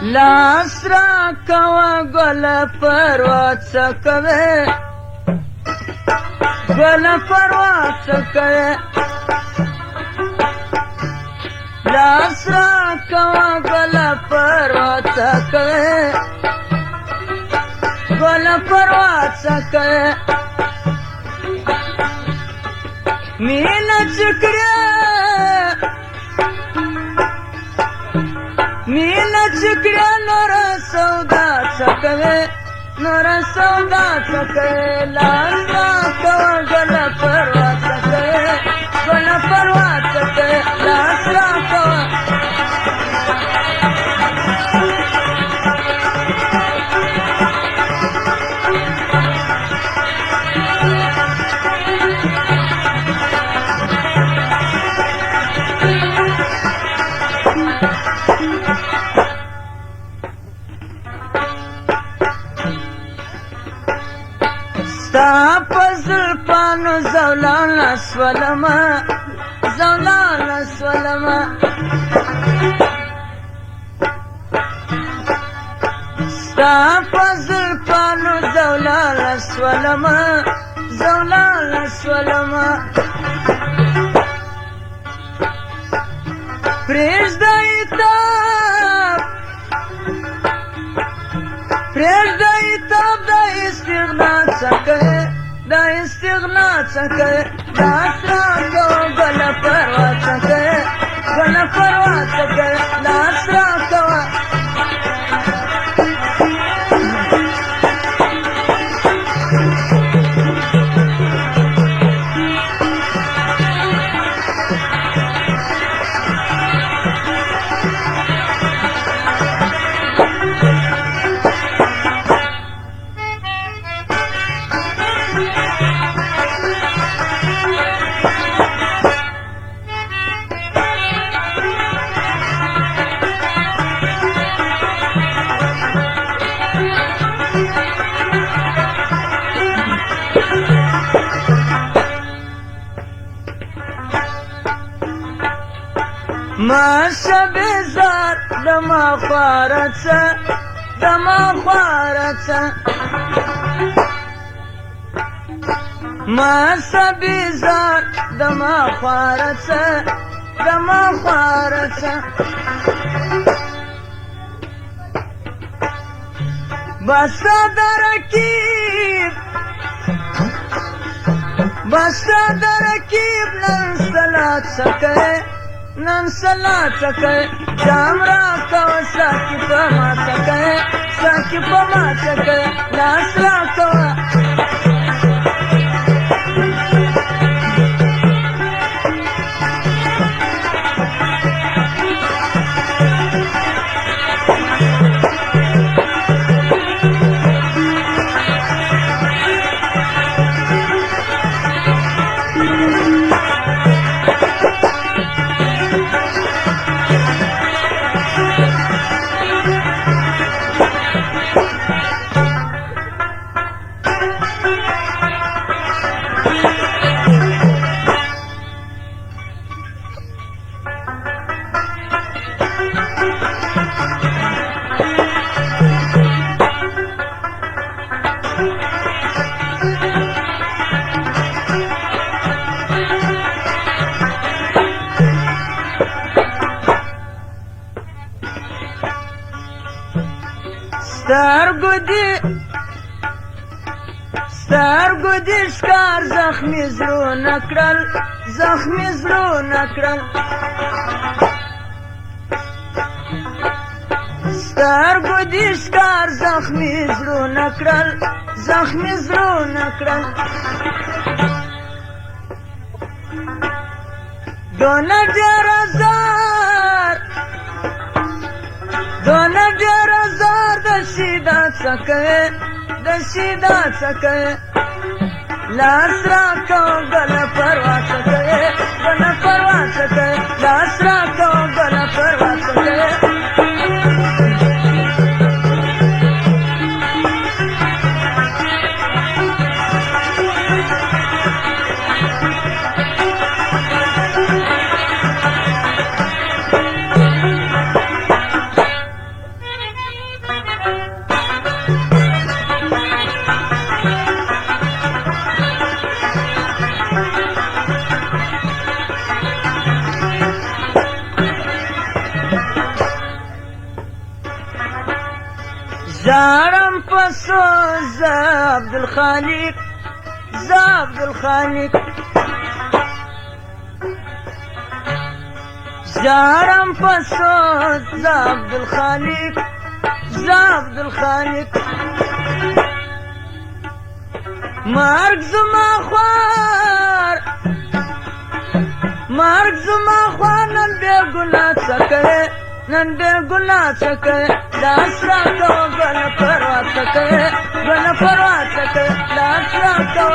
لاس را کوا گل پروات سکوے گل پروات سکوے لاس را کوا گل پروات سکوے گل پروات سکوے مینا چکرے مینا چکرے نورا سودا سکوے نورا سودا سکوے لاس را کوا گل پروات سکوے گل پروات سکوے لاس را کوا ستا پزل پانو زولانا سولما زولانا سولما ستا پزل پانو زولانا سولما زولانا سولما پریزدائی تاب پریزدائی تاب دا استغنا سکے دا استغنا سکے لاس را کو گل پروات سکے گل پروات سکے لاس را کو ما شبزار دما خوارتسا دما خوارتسا ما شبزار دما خوارتسا دما خوارتسا بستا درکیب بستا درکیب نن سلات سکے نن سلات سکے جام را کو ساکی پما سکے ساکی پما سکے لاس را کو سترگو دی شکار زخمی زرو نکرل زخمی زرو نکرل سترگو دی شکار زخمی زرو نکرل زخمی زرو نکرل دونه دیر ازار دونه دیر ازار دشیدات سکے دشیدات سکے لاس را کو گل پروات سکے گل پروات سکے لاس را کو گل پروات سکے زارم پسو ز عبدالخالق ز عبدالخالق زارم پسو ز عبدالخالق ز عبدالخالق مرگ زما خوار مرگ زما خوار نن بے گناہ سکے نن بے گناہ سکے لاس راکو گل پروا سکے گل پروا سکے لاس راکو